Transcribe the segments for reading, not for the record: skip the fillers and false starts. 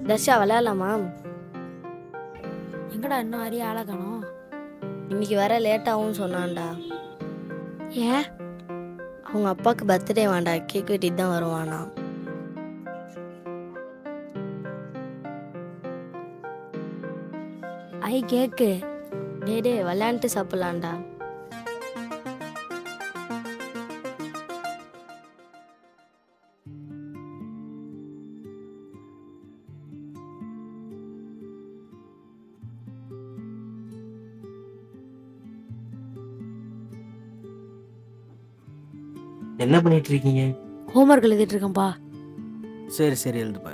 தர்ஷா விளையாடலாமா? எங்கடா இன்னும் அரிய ஆளை காணோம்? இன்னைக்கு வர லேட்டாகவும் சொன்னான்டா. ஏன்? அவங்க அப்பாவுக்கு பர்த்டே வேண்டா, கேக் வெட்டிட்டு தான் வருவானா. கேக்கு டே விளையாண்டுட்டு சாப்பிட்லான்டா. என்ன பண்ணிட்டு இருக்கீங்க? ஹோம்ஒர்க் எழுதிட்டு இருக்கேன்ப்பா. சரி எழுதுப்பா.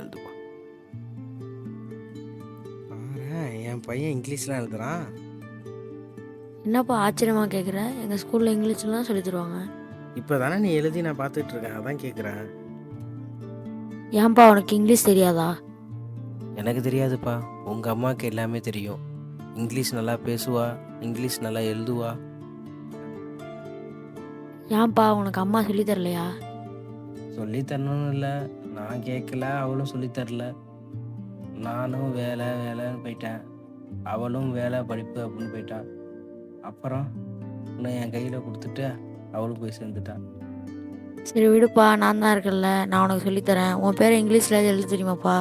என் பையன் இங்கிலீஷ்லாம் எழுதுறான். என்னப்பா ஆச்சரியமாக கேட்குற? எங்கள் ஸ்கூலில் இங்கிலீஷ்லாம் சொல்லி தருவாங்க. இப்போ தானே நீ எழுதி நான் பார்த்துட்டு இருக்கேன், அதான் கேட்குறேன். ஏன்பா உனக்கு இங்கிலீஷ் தெரியாதா? எனக்கு தெரியாதுப்பா, உங்கள் அம்மாவுக்கு எல்லாமே தெரியும். இங்கிலீஷ் நல்லா பேசுவா, இங்கிலீஷ் நல்லா எழுதுவா. ஏன்பா உனக்கு அம்மா சொல்லி தரலையா? சொல்லி தரணும்னு இல்லை, நான் கேட்கல, அவளும் சொல்லி தரல. நானும் வேலைன்னு போயிட்டேன், அவளும் வேலை படிப்பு அப்படின்னு போயிட்டான். அப்புறம் நான் என் கையில் கொடுத்துட்டு அவளும் போய் சேர்ந்துட்டான். சரி விடுப்பா, நான் தான் இருக்கேன்ல, நான் உனக்கு சொல்லித்தரேன். உன் பேரை இங்கிலீஷில் எழுத தெரியுமாப்பா?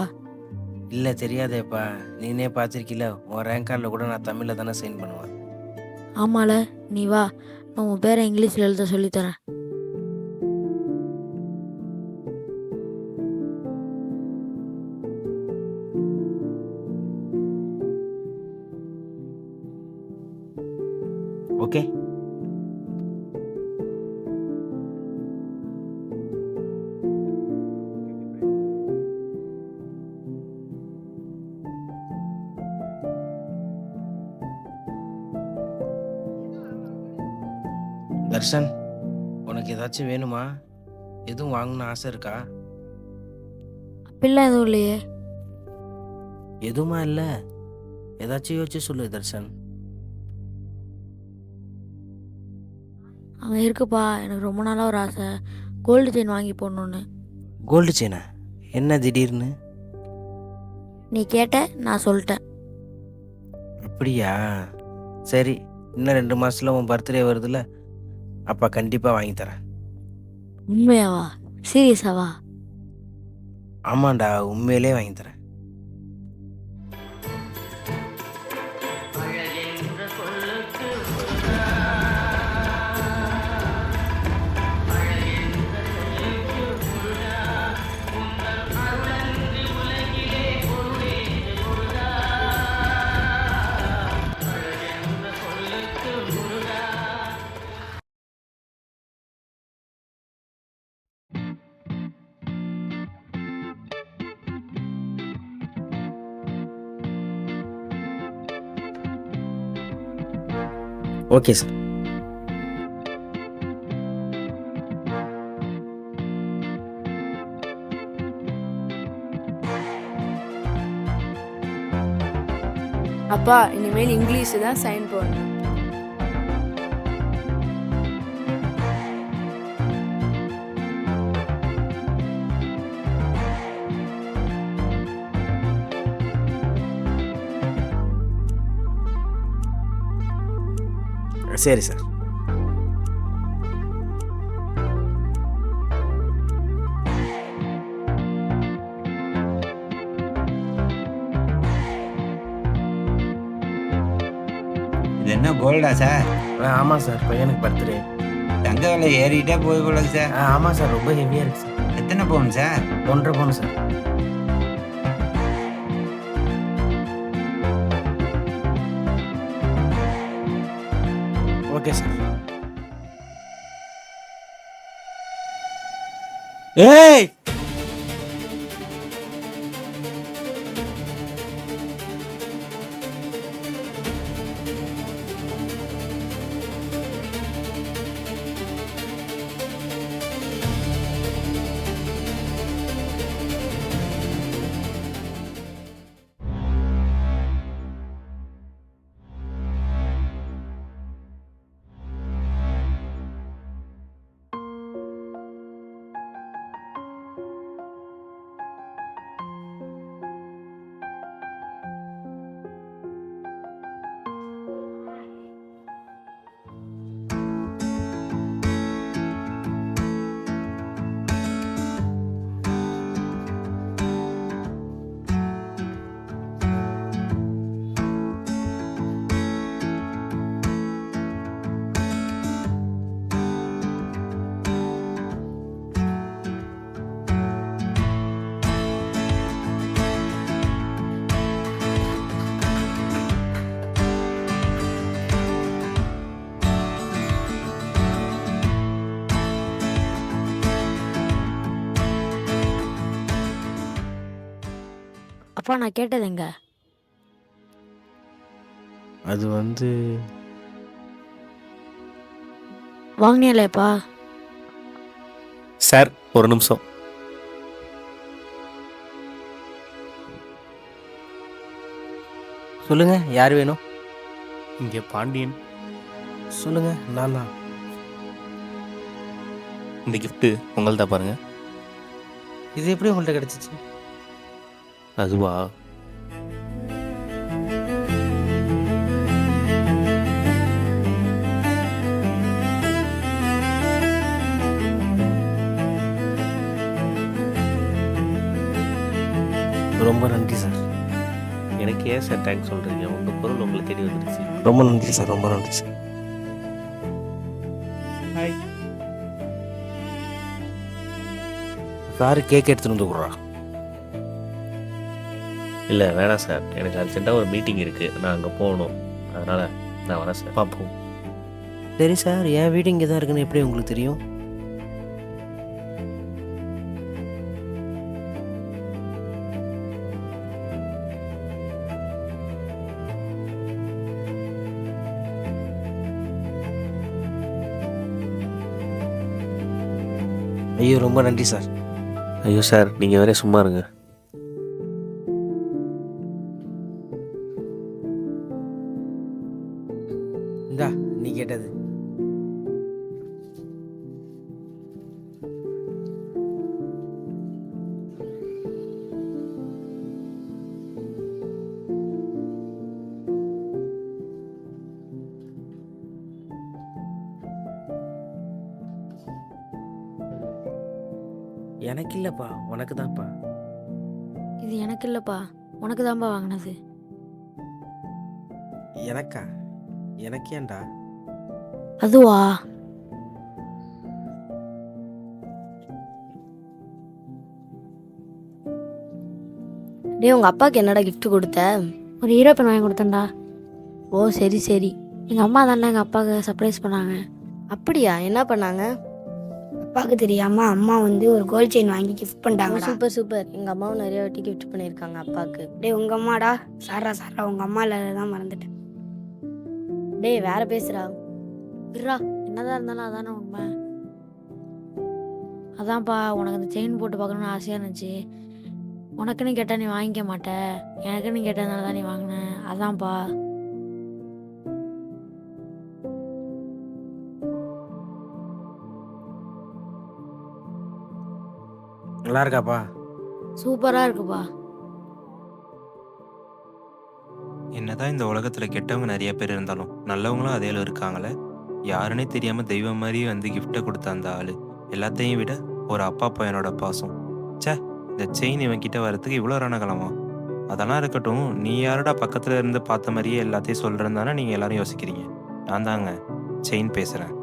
இல்லை தெரியாதேப்பா, நீனே பார்த்துருக்கில, உன் ரேங்க் கார்டில் கூட நான் தமிழில் தானே சைன் பண்ணுவேன். ஆமால, நீ வா, நான் உன் பேரை இங்கிலீஷில் எழுத சொல்லித்தரேன். ஓகே. தர்ஷன், உனக்கு ஏதாச்சும் வேணுமா? எதுவும் வாங்கணும்னு ஆசை இருக்கா? அப்படிலாம் எதுவும் இல்லையே. எதுவுமா இல்லை, ஏதாச்சும் யோசிச்சு சொல்லு தர்ஷன். அங்கே இருக்குப்பா, எனக்கு ரொம்ப நாளாக ஒரு ஆசை, கோல்டு செயின் வாங்கி போடணுன்னு. கோல்டு செயினா? என்ன திடீர்னு? நீ கேட்ட, நான் சொல்லிட்டேன். அப்படியா? சரி, இன்னும் 2 மாதத்தில் உன் பர்த்டே வருதுல்ல, அப்போ கண்டிப்பாக வாங்கி தரேன். உண்மையாவா? சீரியஸாவா? ஆமாண்டா, உண்மையிலே வாங்கி தரேன். Okay sir. அப்பா, இனிமேல் இங்கிலீஷ் தான் சைன் போடணும். சரி சார். இது என்ன கோல்டா சார்? ஆமாம் சார், பையனுக்கு பர்த்டே. தங்க விலை ஏறிட்டே போய் போல சார். ஆமாம் சார், ரொம்ப ஹெவியாக இருக்குது சார். எத்தனை பவுன் சார்? 1.5 பவுன் சார். Okay sir. ஏய், அப்பா நான் கேட்டது எங்க? அது வந்து வாங்கினியலேப்பா? சார் ஒரு நிமிஷம். சொல்லுங்க, யார் வேணும்? இங்கே பாண்டியன். சொல்லுங்க, நான் தான். இந்த கிஃப்ட்டு உங்கள்தான் பாருங்க. இது எப்படி உங்கள்கிட்ட கிடச்சிச்சு? அதுவா? ரொம்ப நன்றி சார். எனக்கு ஏன் சார் தேங்க்ஸ் சொல்கிறீங்க? உங்கள் பொருள் உங்களை தேடி வந்துருச்சு. ரொம்ப நன்றி சார், ரொம்ப நன்றி சார். ஹாய். சார் கேக் எடுத்துகிட்டு வந்து கொடுறா. இல்லை வேணாம் சார், எனக்கு அர்ஜென்ட்டாக ஒரு மீட்டிங் இருக்குது, நான் அங்கே போகணும். அதனால் நான் வரேன் சார். பார்ப்போம். சரி சார், என் வீடு இங்கே தான் இருக்குன்னு எப்படி உங்களுக்கு தெரியும்? ஐயோ ரொம்ப நன்றி சார். ஐயோ சார், நீங்கள் வேறே சும்மா இருங்க. இந்தா நீ கேட்டது. எனக்கு இல்லைப்பா, உனக்கு தான்ப்பா. இது எனக்கு இல்லைப்பா, உனக்கு தான்ப்பா வாங்கினது. எனக்கா? எனக்கு ஏன்டா? அதுவா? டேய் உங்கள் அப்பாவுக்கு என்னடா gift கொடுத்த? ஒரு ஹீரோ பென் வாங்கி கொடுத்தேன்டா. ஓ சரி சரி. எங்கள் அம்மா தானே எங்கள் அப்பாவுக்கு சர்ப்ரைஸ் பண்ணாங்க. அப்படியா? என்ன பண்ணாங்க? அப்பாவுக்கு தெரியாம அம்மா வந்து ஒரு கோல்ட் செயின் வாங்கி கிஃப்ட் ஓ, பண்ணிட்டாங்கடா. Super super. எங்கள் அம்மாவும் நிறைய வாட்டி gift பண்ணியிருக்காங்க அப்பாவுக்கு. டேய் உங்க அம்மாடா. சாரா உங்க அம்மா இல்லாததான் மறந்துட்டேன். டேய் வேற பேசுறா. இருடா, என்னதான் இருந்தாலும் அதானே உண்மை. அதான்ப்பா உனக்கு அந்த செயின் போட்டு பார்க்கணுன்னு ஆசையாக இருந்துச்சு. உனக்குன்னு கேட்டால் நீ வாங்கிக்க மாட்ட, எனக்குன்னு கேட்டதுனால தான் நீ வாங்கின. அதான்ப்பா. நல்லா இருக்காப்பா? சூப்பராக இருக்குப்பா. என்னதான் இந்த உலகத்துல கெட்டவங்க நிறைய பேர் இருந்தாலும் நல்லவங்களும் அதே அளவு இருக்காங்களே. யாருன்னே தெரியாம தெய்வம் மாதிரி வந்து கிஃப்டை கொடுத்த அந்த ஆளு எல்லாத்தையும் விட ஒரு அப்பா பையனோட பாசம். ச்சே, இந்த செயின் இவன் கிட்ட வரதுக்கு இவ்வளோ ரணகலமா? அதெல்லாம் இருக்கட்டும், நீ யாரோட பக்கத்துல இருந்து பார்த்த மாதிரியே எல்லாத்தையும் சொல்றேன்னு தானே நீங்க எல்லாரும் யோசிக்கிறீங்க. நான் தாங்க செயின் பேசுறேன்.